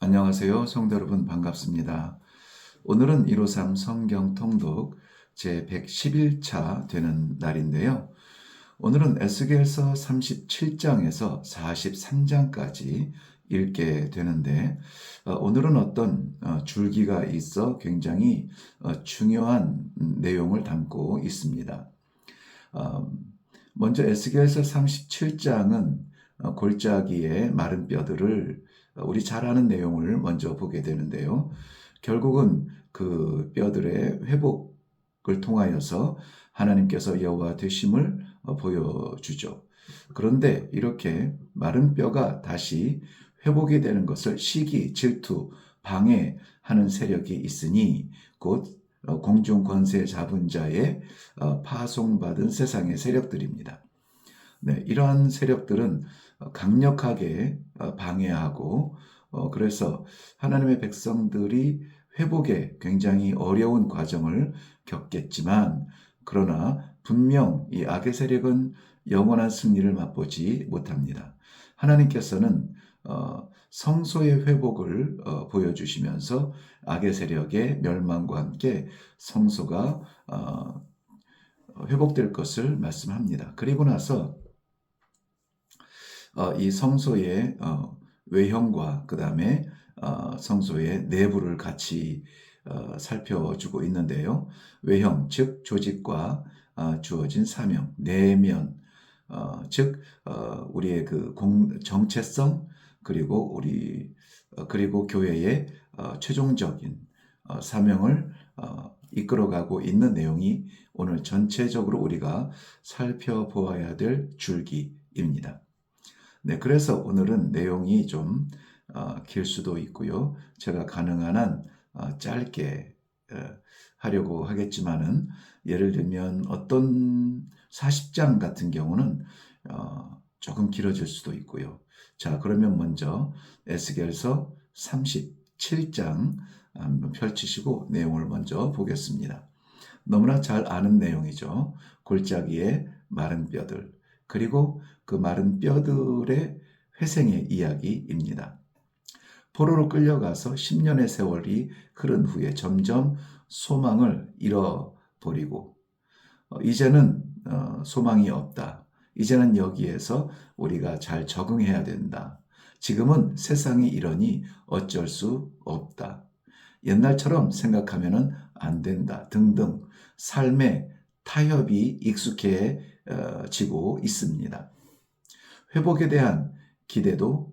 안녕하세요. 성도 여러분 반갑습니다. 오늘은 153 성경 통독 제 111차 되는 날인데요. 오늘은 에스겔서 37장에서 43장까지 읽게 되는데 오늘은 어떤 줄기가 있어 굉장히 중요한 내용을 담고 있습니다. 어, 먼저 에스겔서 37장은 골짜기의 마른 뼈들을 우리 잘 아는 내용을 먼저 보게 되는데요. 결국은 그 뼈들의 회복을 통하여서 하나님께서 여호와 되심을 보여주죠. 그런데 이렇게 마른 뼈가 다시 회복이 되는 것을 시기, 질투, 방해하는 세력이 있으니 곧 공중 권세 잡은 자의 파송받은 세상의 세력들입니다. 네, 이러한 세력들은 강력하게 방해하고 그래서 하나님의 백성들이 회복에 굉장히 어려운 과정을 겪겠지만 그러나 분명 이 악의 세력은 영원한 승리를 맛보지 못합니다. 하나님께서는 성소의 회복을 보여주시면서 악의 세력의 멸망과 함께 성소가 회복될 것을 말씀합니다. 그리고 나서 이 성소의 외형과 그 다음에 성소의 내부를 같이 살펴주고 있는데요. 외형, 즉 조직과 주어진 사명, 내면, 즉 우리의 그 정체성 그리고 교회의 최종적인 사명을 이끌어가고 있는 내용이 오늘 전체적으로 우리가 살펴보아야 될 줄기입니다. 네, 그래서 오늘은 내용이 좀 길 수도 있고요. 제가 가능한 한 짧게 하려고 하겠지만은 예를 들면 어떤 40장 같은 경우는 조금 길어질 수도 있고요. 자, 그러면 먼저 에스겔서 37장 한번 펼치시고 내용을 먼저 보겠습니다. 너무나 잘 아는 내용이죠. 골짜기의 마른 뼈들, 그리고 그 마른 뼈들의 회생의 이야기입니다. 포로로 끌려가서 10년의 세월이 흐른 후에 점점 소망을 잃어버리고 이제는 소망이 없다. 이제는 여기에서 우리가 잘 적응해야 된다. 지금은 세상이 이러니 어쩔 수 없다. 옛날처럼 생각하면 안 된다. 등등 삶의 타협이 익숙해지고 있습니다. 회복에 대한 기대도,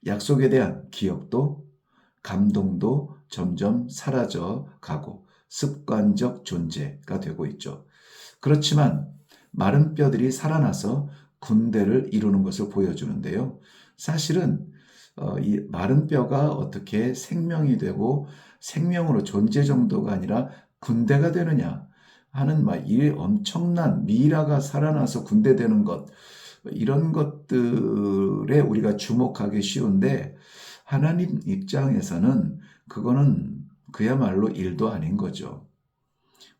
약속에 대한 기억도, 감동도 점점 사라져 가고 습관적 존재가 되고 있죠. 그렇지만 마른 뼈들이 살아나서 군대를 이루는 것을 보여주는데요. 사실은 이 마른 뼈가 어떻게 생명이 되고 생명으로 존재 정도가 아니라 군대가 되느냐 하는 이 엄청난 미라가 살아나서 군대 되는 것, 이런 것들에 우리가 주목하기 쉬운데 하나님 입장에서는 그거는 그야말로 일도 아닌 거죠.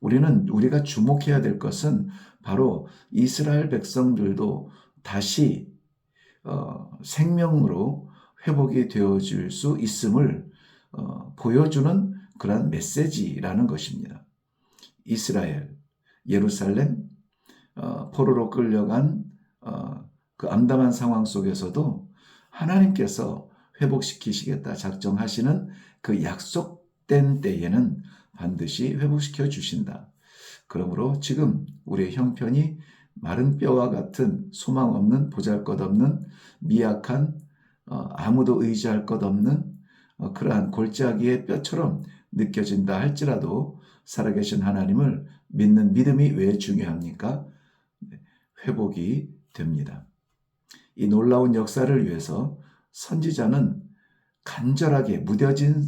우리가 주목해야 될 것은 바로 이스라엘 백성들도 다시 생명으로 회복이 되어질 수 있음을 보여주는 그러한 메시지라는 것입니다. 이스라엘, 예루살렘, 포로로 끌려간 그 암담한 상황 속에서도 하나님께서 회복시키시겠다 작정하시는 그 약속된 때에는 반드시 회복시켜 주신다. 그러므로 지금 우리의 형편이 마른 뼈와 같은 소망 없는 보잘것없는 미약한 아무도 의지할 것 없는 그러한 골짜기의 뼈처럼 느껴진다 할지라도 살아계신 하나님을 믿는 믿음이 왜 중요합니까? 회복이 됩니다. 이 놀라운 역사를 위해서 선지자는 간절하게 무뎌진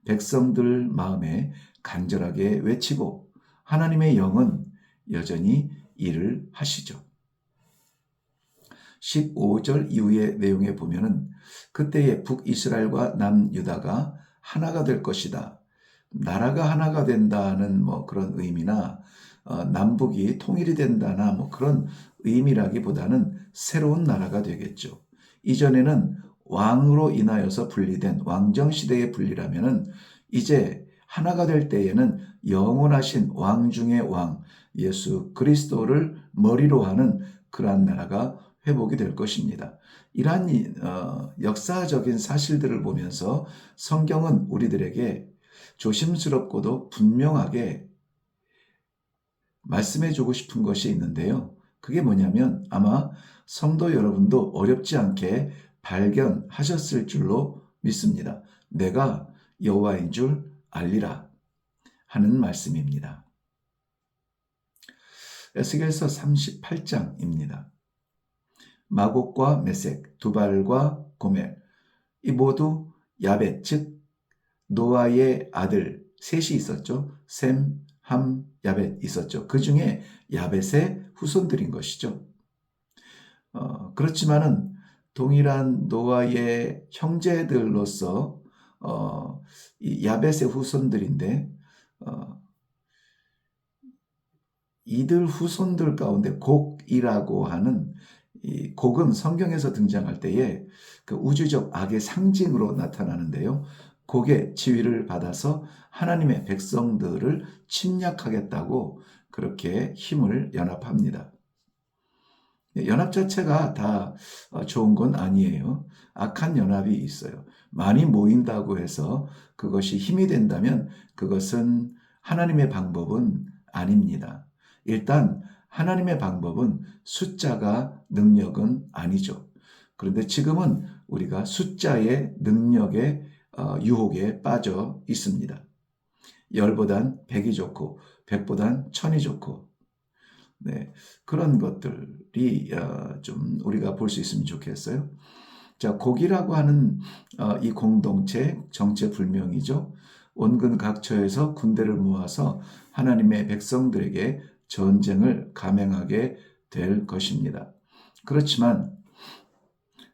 백성들 마음에 간절하게 외치고 하나님의 영은 여전히 일을 하시죠. 15절 이후의 내용에 보면은 그때의 북이스라엘과 남유다가 하나가 될 것이다. 나라가 하나가 된다는 그런 의미나 남북이 통일이 된다나 그런 의미라기보다는 새로운 나라가 되겠죠. 이전에는 왕으로 인하여서 분리된 왕정시대의 분리라면은 이제 하나가 될 때에는 영원하신 왕 중의 왕 예수 그리스도를 머리로 하는 그러한 나라가 회복이 될 것입니다. 이러한 역사적인 사실들을 보면서 성경은 우리들에게 조심스럽고도 분명하게 말씀해주고 싶은 것이 있는데요. 그게 뭐냐면 아마 성도 여러분도 어렵지 않게 발견하셨을 줄로 믿습니다. 내가 여호와인 줄 알리라 하는 말씀입니다. 에스겔서 38장입니다. 마곡과 메색, 두발과 고멜 이 모두 야벳 즉 노아의 아들 셋이 있었죠. 셈, 함, 야벳 있었죠. 그 중에 야벳의 후손들인 것이죠. 그렇지만은 동일한 노아의 형제들로서 이 야벳의 후손들인데 이들 후손들 가운데 곡이라고 하는 이 곡은 성경에서 등장할 때에 그 우주적 악의 상징으로 나타나는데요. 곡의 지위를 받아서 하나님의 백성들을 침략하겠다고 그렇게 힘을 연합합니다. 연합 자체가 다 좋은 건 아니에요. 악한 연합이 있어요. 많이 모인다고 해서 그것이 힘이 된다면 그것은 하나님의 방법은 아닙니다. 일단 하나님의 방법은 숫자가 능력은 아니죠. 그런데 지금은 우리가 숫자의 능력의 유혹에 빠져 있습니다. 10보단 100이 좋고 100보단 1000이 좋고 네, 그런 것들이 좀 우리가 볼 수 있으면 좋겠어요. 자, 곡이라고 하는 이 공동체 정체불명이죠. 원근 각처에서 군대를 모아서 하나님의 백성들에게 전쟁을 감행하게 될 것입니다. 그렇지만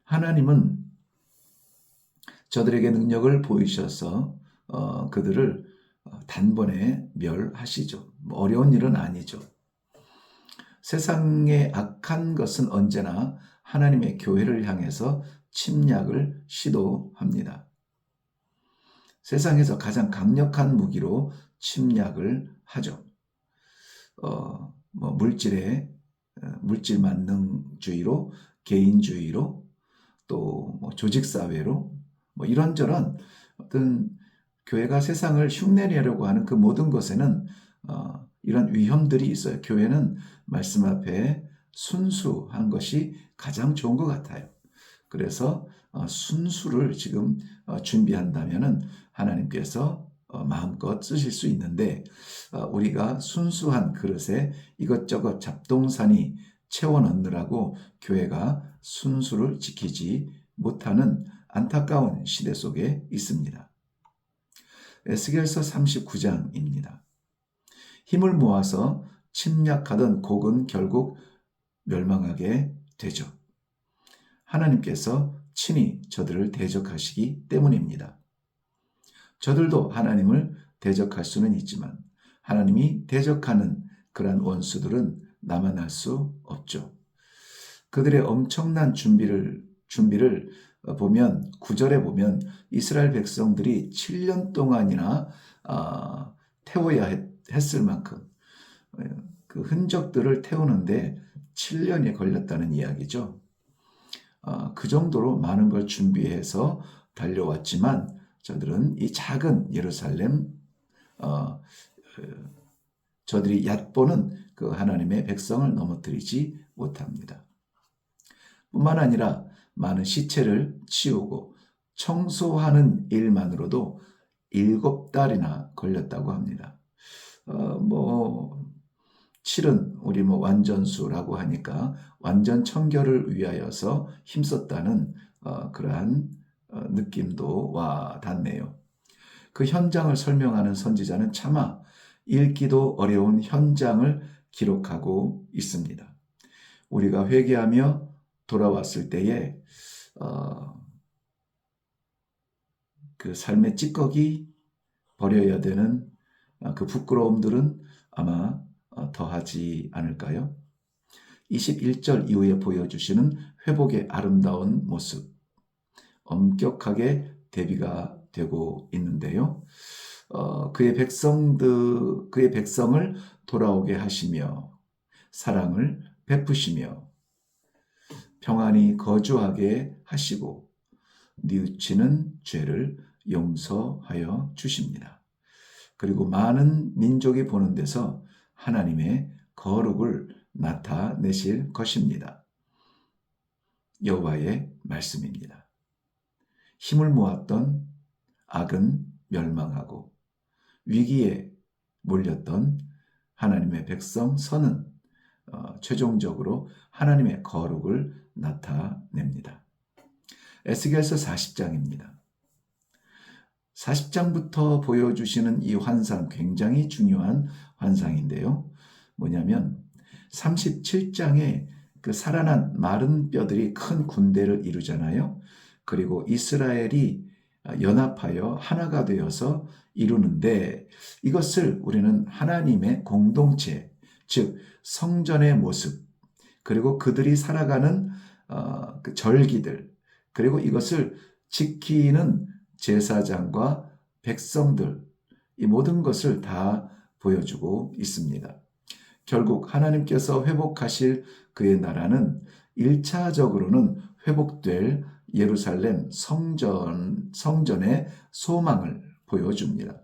하나님은 저들에게 능력을 보이셔서 그들을 단번에 멸하시죠. 어려운 일은 아니죠. 세상의 악한 것은 언제나 하나님의 교회를 향해서 침략을 시도합니다. 세상에서 가장 강력한 무기로 침략을 하죠. 물질 만능주의로, 개인주의로, 또 조직사회로, 이런저런 어떤 교회가 세상을 흉내내려고 하는 그 모든 것에는 이런 위험들이 있어요. 교회는 말씀 앞에 순수한 것이 가장 좋은 것 같아요. 그래서 순수를 지금 준비한다면은 하나님께서 마음껏 쓰실 수 있는데 우리가 순수한 그릇에 이것저것 잡동사니 채워 넣느라고 교회가 순수를 지키지 못하는 안타까운 시대 속에 있습니다. 에스겔서 39장입니다. 힘을 모아서 침략하던 곡은 결국 멸망하게 되죠. 하나님께서 친히 저들을 대적하시기 때문입니다. 저들도 하나님을 대적할 수는 있지만 하나님이 대적하는 그러한 원수들은 남아날 수 없죠. 그들의 엄청난 준비를 보면 9절에 보면 이스라엘 백성들이 7년 동안이나 태워야 했을 만큼 그 흔적들을 태우는데 7년이 걸렸다는 이야기죠. 그 정도로 많은 걸 준비해서 달려왔지만 저들은 이 작은 예루살렘 저들이 얕보는 그 하나님의 백성을 넘어뜨리지 못합니다. 뿐만 아니라 많은 시체를 치우고 청소하는 일만으로도 7달이나 걸렸다고 합니다. 7은 우리 완전수라고 하니까 완전 청결을 위하여서 힘썼다는 그러한 느낌도 와 닿네요. 그 현장을 설명하는 선지자는 차마 읽기도 어려운 현장을 기록하고 있습니다. 우리가 회개하며 돌아왔을 때에 그 삶의 찌꺼기 버려야 되는 그 부끄러움들은 아마 더하지 않을까요? 21절 이후에 보여주시는 회복의 아름다운 모습. 엄격하게 대비가 되고 있는데요. 그의 백성을 돌아오게 하시며 사랑을 베푸시며 평안히 거주하게 하시고 뉘우치는 죄를 용서하여 주십니다. 그리고 많은 민족이 보는 데서 하나님의 거룩을 나타내실 것입니다. 여호와의 말씀입니다. 힘을 모았던 악은 멸망하고 위기에 몰렸던 하나님의 백성 선은 최종적으로 하나님의 거룩을 나타냅니다. 에스겔서 40장입니다. 40장부터 보여주시는 이 환상, 굉장히 중요한 환상인데요. 뭐냐면 37장에 그 살아난 마른 뼈들이 큰 군대를 이루잖아요. 그리고 이스라엘이 연합하여 하나가 되어서 이루는데, 이것을 우리는 하나님의 공동체, 즉 성전의 모습, 그리고 그들이 살아가는 그 절기들, 그리고 이것을 지키는 제사장과 백성들, 이 모든 것을 다 보여주고 있습니다. 결국 하나님께서 회복하실 그의 나라는 1차적으로는 회복될 예루살렘 성전의 소망을 보여줍니다.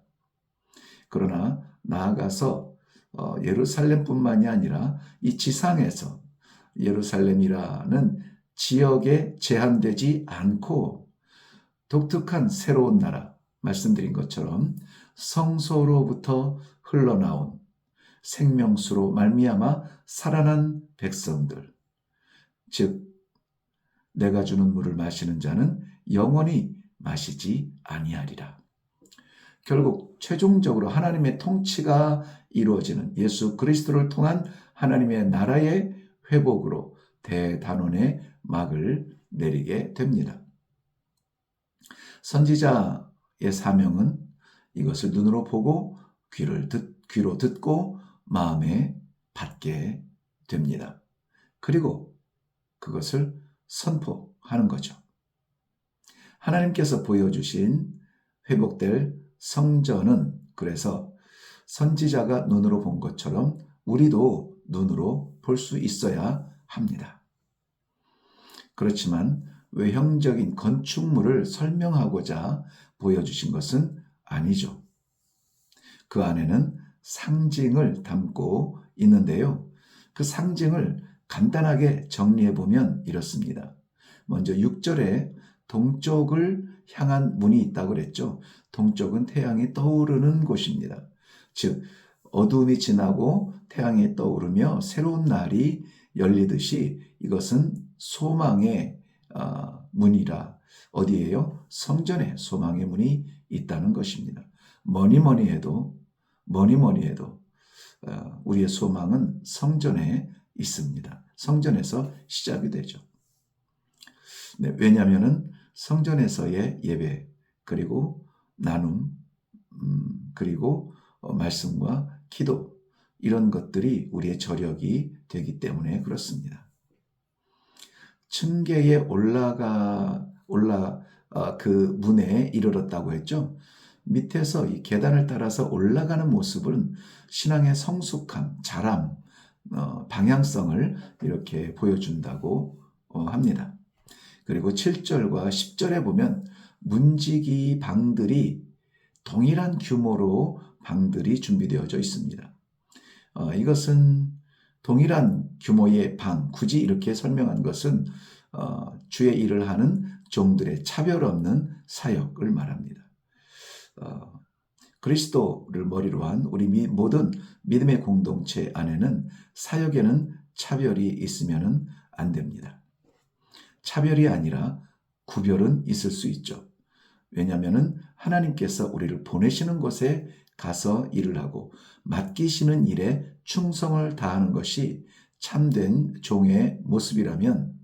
그러나 나아가서 예루살렘뿐만이 아니라 이 지상에서 예루살렘이라는 지역에 제한되지 않고 독특한 새로운 나라, 말씀드린 것처럼 성소로부터 흘러나온 생명수로 말미암아 살아난 백성들, 즉 내가 주는 물을 마시는 자는 영원히 마시지 아니하리라. 결국 최종적으로 하나님의 통치가 이루어지는 예수 그리스도를 통한 하나님의 나라의 회복으로 대단원의 막을 내리게 됩니다. 선지자의 사명은 이것을 눈으로 보고 귀로 듣고 마음에 받게 됩니다. 그리고 그것을 선포하는 거죠. 하나님께서 보여주신 회복될 성전은 그래서 선지자가 눈으로 본 것처럼 우리도 눈으로 볼 수 있어야 합니다. 그렇지만 외형적인 건축물을 설명하고자 보여주신 것은 아니죠. 그 안에는 상징을 담고 있는데요. 그 상징을 간단하게 정리해 보면 이렇습니다. 먼저 6절에 동쪽을 향한 문이 있다고 그랬죠. 동쪽은 태양이 떠오르는 곳입니다. 즉 어두움이 지나고 태양이 떠오르며 새로운 날이 열리듯이 이것은 소망의 문이라. 어디에요? 성전에 소망의 문이 있다는 것입니다. 뭐니 해도 우리의 소망은 성전에 있습니다. 성전에서 시작이 되죠. 네, 왜냐하면 성전에서의 예배, 그리고 나눔, 그리고 말씀과 기도, 이런 것들이 우리의 저력이 되기 때문에 그렇습니다. 층계에 그 문에 이르렀다고 했죠. 밑에서 이 계단을 따라서 올라가는 모습은 신앙의 성숙함, 자람, 방향성을 이렇게 보여준다고 합니다. 그리고 7절과 10절에 보면 문지기 방들이 동일한 규모로 방들이 준비되어져 있습니다. 이것은 동일한 규모의 방, 굳이 이렇게 설명한 것은 주의 일을 하는 종들의 차별 없는 사역을 말합니다. 그리스도를 머리로 한 우리 모든 믿음의 공동체 안에는 사역에는 차별이 있으면 안 됩니다. 차별이 아니라 구별은 있을 수 있죠. 왜냐하면 하나님께서 우리를 보내시는 곳에 가서 일을 하고 맡기시는 일에 충성을 다하는 것이 참된 종의 모습이라면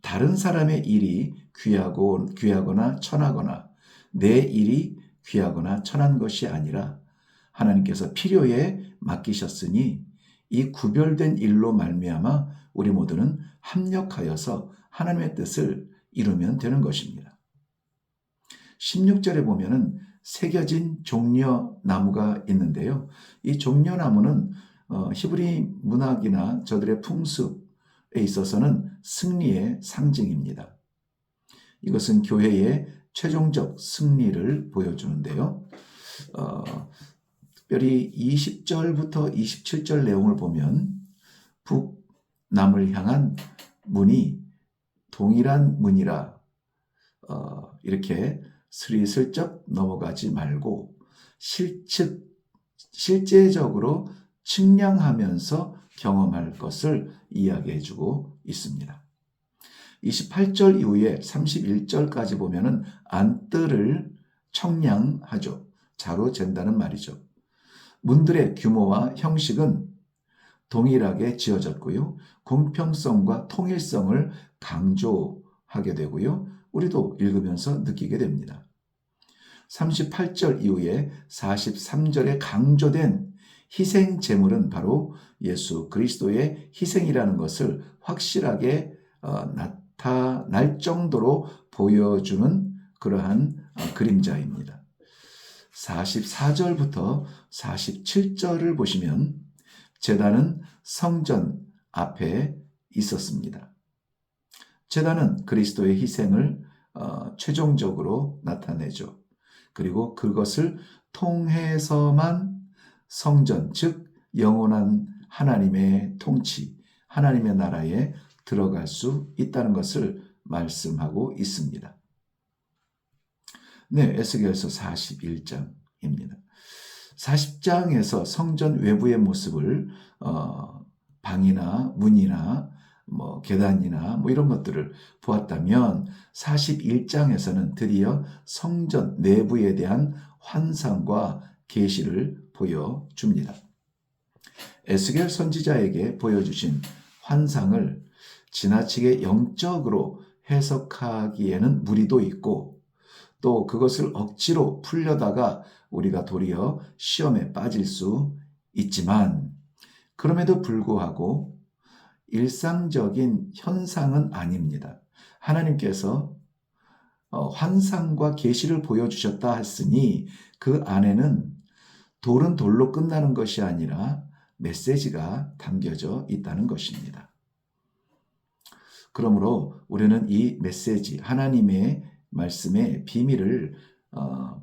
다른 사람의 일이 귀하거나 천하거나 내 일이 귀하거나 천한 것이 아니라 하나님께서 필요에 맡기셨으니 이 구별된 일로 말미암아 우리 모두는 합력하여서 하나님의 뜻을 이루면 되는 것입니다. 16절에 보면은 새겨진 종려나무가 있는데요. 이 종려나무는 히브리 문학이나 저들의 풍습에 있어서는 승리의 상징입니다. 이것은 교회의 최종적 승리를 보여주는데요. 특별히 20절부터 27절 내용을 보면 북남을 향한 문이 동일한 문이라 이렇게 스리슬쩍 넘어가지 말고 실제적으로 측량하면서 경험할 것을 이야기해주고 있습니다. 28절 이후에 31절까지 보면은 안뜰을 청량하죠. 자로 잰다는 말이죠. 문들의 규모와 형식은 동일하게 지어졌고요. 공평성과 통일성을 강조하게 되고요. 우리도 읽으면서 느끼게 됩니다. 38절 이후에 43절에 강조된 희생 제물은 바로 예수 그리스도의 희생이라는 것을 확실하게 나타날 정도로 보여주는 그러한 그림자입니다. 44절부터 47절을 보시면 제단은 성전 앞에 있었습니다. 제단은 그리스도의 희생을 최종적으로 나타내죠. 그리고 그것을 통해서만 성전, 즉 영원한 하나님의 통치, 하나님의 나라에 들어갈 수 있다는 것을 말씀하고 있습니다. 네, 에스겔서 41장입니다. 40장에서 성전 외부의 모습을 방이나 문이나 계단이나 이런 것들을 보았다면 41장에서는 드디어 성전 내부에 대한 환상과 계시를 보여줍니다. 에스겔 선지자에게 보여주신 환상을 지나치게 영적으로 해석하기에는 무리도 있고 또 그것을 억지로 풀려다가 우리가 도리어 시험에 빠질 수 있지만 그럼에도 불구하고 일상적인 현상은 아닙니다. 하나님께서 환상과 계시를 보여주셨다 했으니 그 안에는 돌은 돌로 끝나는 것이 아니라 메시지가 담겨져 있다는 것입니다. 그러므로 우리는 이 메시지, 하나님의 말씀의 비밀을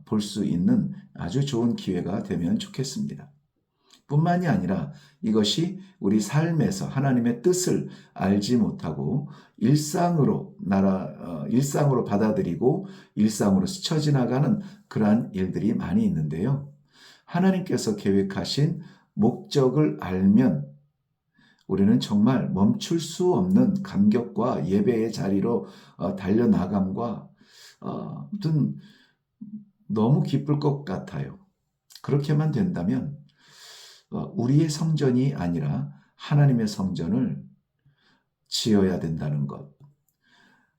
볼 수 있는 아주 좋은 기회가 되면 좋겠습니다. 뿐만이 아니라 이것이 우리 삶에서 하나님의 뜻을 알지 못하고 일상으로 받아들이고 일상으로 스쳐 지나가는 그러한 일들이 많이 있는데요. 하나님께서 계획하신 목적을 알면 우리는 정말 멈출 수 없는 감격과 예배의 자리로 달려나감과 아무튼 너무 기쁠 것 같아요. 그렇게만 된다면 우리의 성전이 아니라 하나님의 성전을 지어야 된다는 것.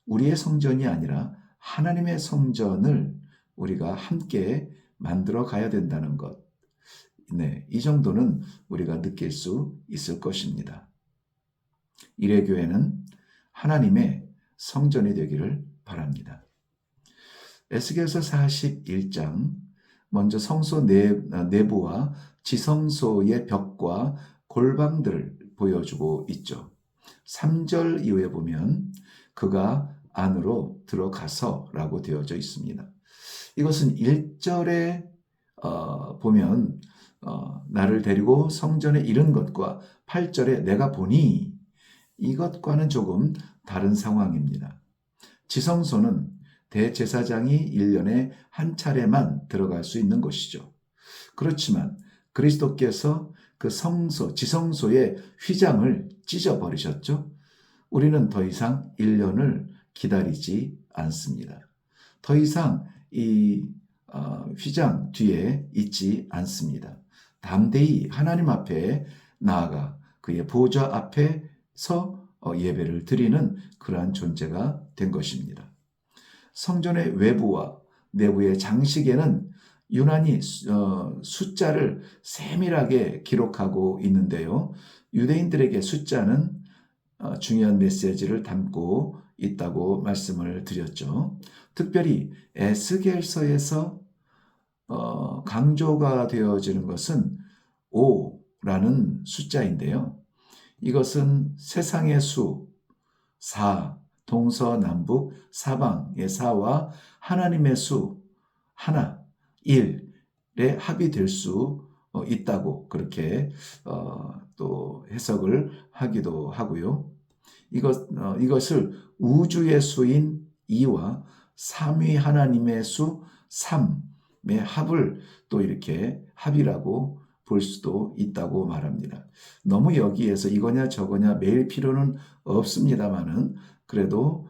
우리의 성전이 아니라 하나님의 성전을 우리가 함께 만들어 가야 된다는 것. 네, 이 정도는 우리가 느낄 수 있을 것입니다. 이레교회는 하나님의 성전이 되기를 바랍니다. 에스겔서 41장 먼저 성소 내부와 지성소의 벽과 골방들을 보여주고 있죠. 3절 이후에 보면 그가 안으로 들어가서 라고 되어져 있습니다. 이것은 1절에 보면 나를 데리고 성전에 이른 것과 8절에 내가 보니 이것과는 조금 다른 상황입니다. 지성소는 대제사장이 1년에 한 차례만 들어갈 수 있는 곳이죠. 그렇지만 그리스도께서 그 지성소의 휘장을 찢어버리셨죠. 우리는 더 이상 1년을 기다리지 않습니다. 더 이상 이 휘장 뒤에 있지 않습니다. 담대히 하나님 앞에 나아가 그의 보좌 앞에서 예배를 드리는 그러한 존재가 된 것입니다. 성전의 외부와 내부의 장식에는 유난히 숫자를 세밀하게 기록하고 있는데요. 유대인들에게 숫자는 중요한 메시지를 담고 있다고 말씀을 드렸죠. 특별히 에스겔서에서 강조가 되어지는 것은 5라는 숫자인데요. 이것은 세상의 수, 4, 동서남북 사방의 4와 하나님의 수, 하나, 1의 합이 될 수 있다고 그렇게 또 해석을 하기도 하고요. 이것을 우주의 수인 2와 삼위 하나님의 수 3의 합을 또 이렇게 합이라고 볼 수도 있다고 말합니다. 너무 여기에서 이거냐 저거냐 매일 필요는 없습니다만은 그래도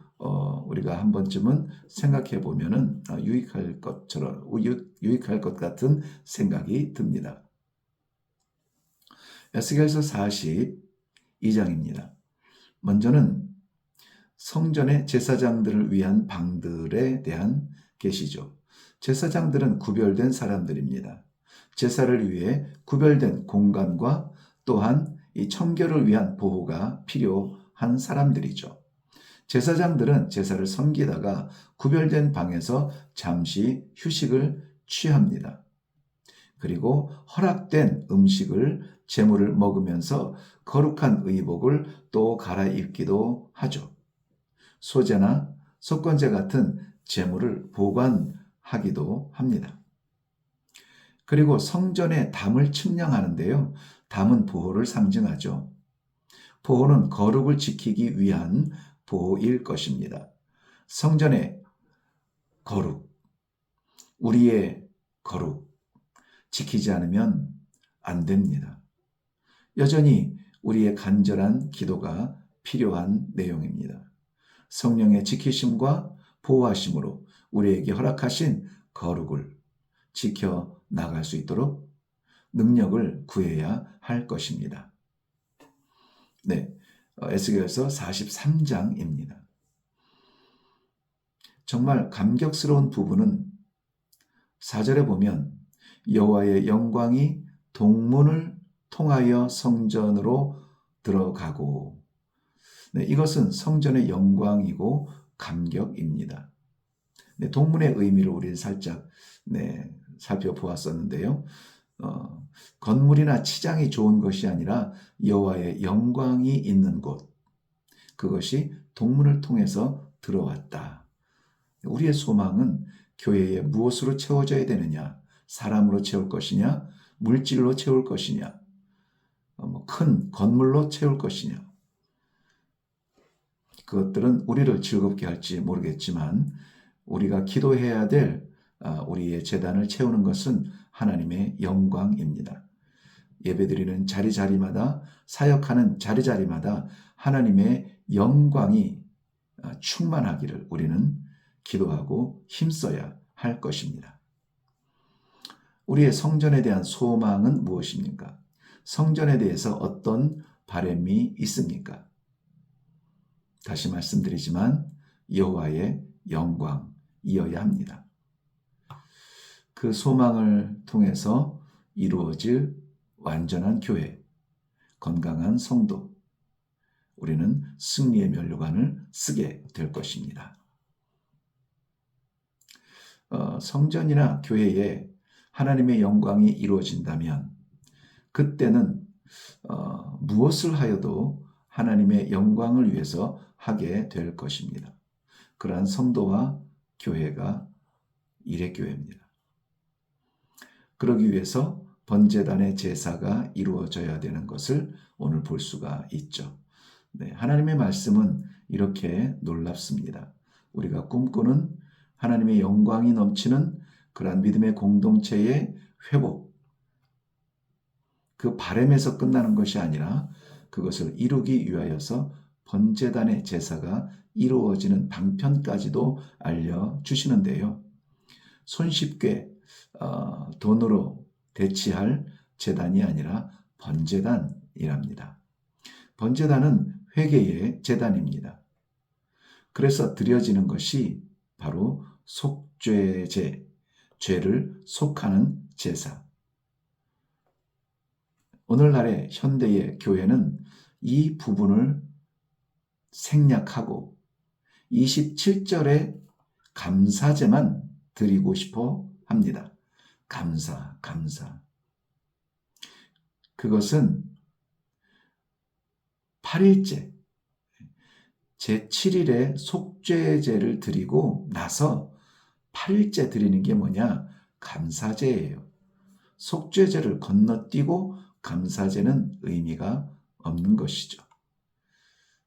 우리가 한 번쯤은 생각해 보면은 유익할 것 같은 생각이 듭니다. 에스겔서 42장입니다. 먼저는 성전의 제사장들을 위한 방들에 대한 계시죠. 제사장들은 구별된 사람들입니다. 제사를 위해 구별된 공간과 또한 이 청결을 위한 보호가 필요한 사람들이죠. 제사장들은 제사를 섬기다가 구별된 방에서 잠시 휴식을 취합니다. 그리고 허락된 음식을 제물을 먹으면서 거룩한 의복을 또 갈아입기도 하죠. 소제나 속건제 같은 제물을 보관하기도 합니다. 그리고 성전의 담을 측량하는데요. 담은 보호를 상징하죠. 보호는 거룩을 지키기 위한 보호일 것입니다. 성전의 거룩, 우리의 거룩 지키지 않으면 안 됩니다. 여전히 우리의 간절한 기도가 필요한 내용입니다. 성령의 지키심과 보호하심으로 우리에게 허락하신 거룩을 지켜 나갈 수 있도록 능력을 구해야 할 것입니다. 네, 에스겔서 43장입니다. 정말 감격스러운 부분은 4절에 보면 여호와의 영광이 동문을 통하여 성전으로 들어가고, 네, 이것은 성전의 영광이고 감격입니다. 네, 동문의 의미를 우리는 살짝 살펴보았었는데요. 건물이나 치장이 좋은 것이 아니라 여호와의 영광이 있는 곳, 그것이 동문을 통해서 들어왔다. 우리의 소망은 교회에 무엇으로 채워져야 되느냐? 사람으로 채울 것이냐? 물질로 채울 것이냐? 큰 건물로 채울 것이냐? 그것들은 우리를 즐겁게 할지 모르겠지만 우리가 기도해야 될 우리의 제단을 채우는 것은 하나님의 영광입니다. 예배드리는 자리자리마다, 사역하는 자리자리마다 하나님의 영광이 충만하기를 우리는 기도하고 힘써야 할 것입니다. 우리의 성전에 대한 소망은 무엇입니까? 성전에 대해서 어떤 바람이 있습니까? 다시 말씀드리지만 여호와의 영광이어야 합니다. 그 소망을 통해서 이루어질 완전한 교회, 건강한 성도, 우리는 승리의 면류관을 쓰게 될 것입니다. 성전이나 교회에 하나님의 영광이 이루어진다면 그때는 무엇을 하여도 하나님의 영광을 위해서 하게 될 것입니다. 그러한 성도와 교회가 이레교회입니다. 그러기 위해서 번제단의 제사가 이루어져야 되는 것을 오늘 볼 수가 있죠. 네, 하나님의 말씀은 이렇게 놀랍습니다. 우리가 꿈꾸는 하나님의 영광이 넘치는 그러한 믿음의 공동체의 회복, 그 바람에서 끝나는 것이 아니라 그것을 이루기 위하여서 번제단의 제사가 이루어지는 방편까지도 알려주시는데요. 손쉽게 돈으로 대치할 제단이 아니라 번제단이랍니다. 번제단은 회개의 제단입니다. 그래서 드려지는 것이 바로 속죄제, 죄를 속하는 제사. 오늘날의 현대의 교회는 이 부분을 생략하고 27절에 감사제만 드리고 싶어 합니다. 감사. 그것은 8일째, 제7일에 속죄제를 드리고 나서 8일째 드리는 게 뭐냐? 감사제예요. 속죄제를 건너뛰고 감사제는 의미가 없는 것이죠.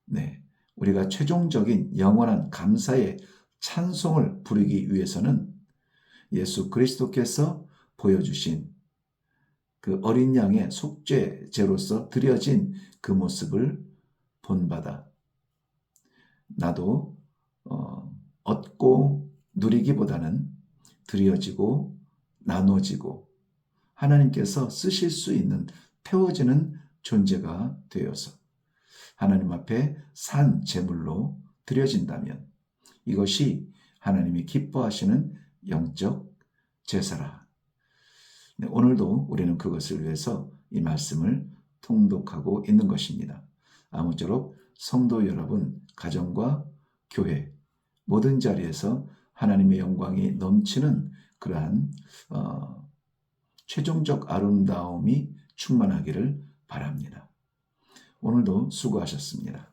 네, 우리가 최종적인 영원한 감사의 찬송을 부르기 위해서는 예수 그리스도께서 보여주신 그 어린 양의 속죄제로서 드려진 그 모습을 본받아 나도 얻고 누리기보다는 드려지고 나눠지고 하나님께서 쓰실 수 있는 태워지는 존재가 되어서 하나님 앞에 산 제물로 드려진다면 이것이 하나님이 기뻐하시는 영적 제사라. 네, 오늘도 우리는 그것을 위해서 이 말씀을 통독하고 있는 것입니다. 아무쪼록 성도 여러분, 가정과 교회 모든 자리에서 하나님의 영광이 넘치는 그러한 최종적 아름다움이 충만하기를 바랍니다. 오늘도 수고하셨습니다.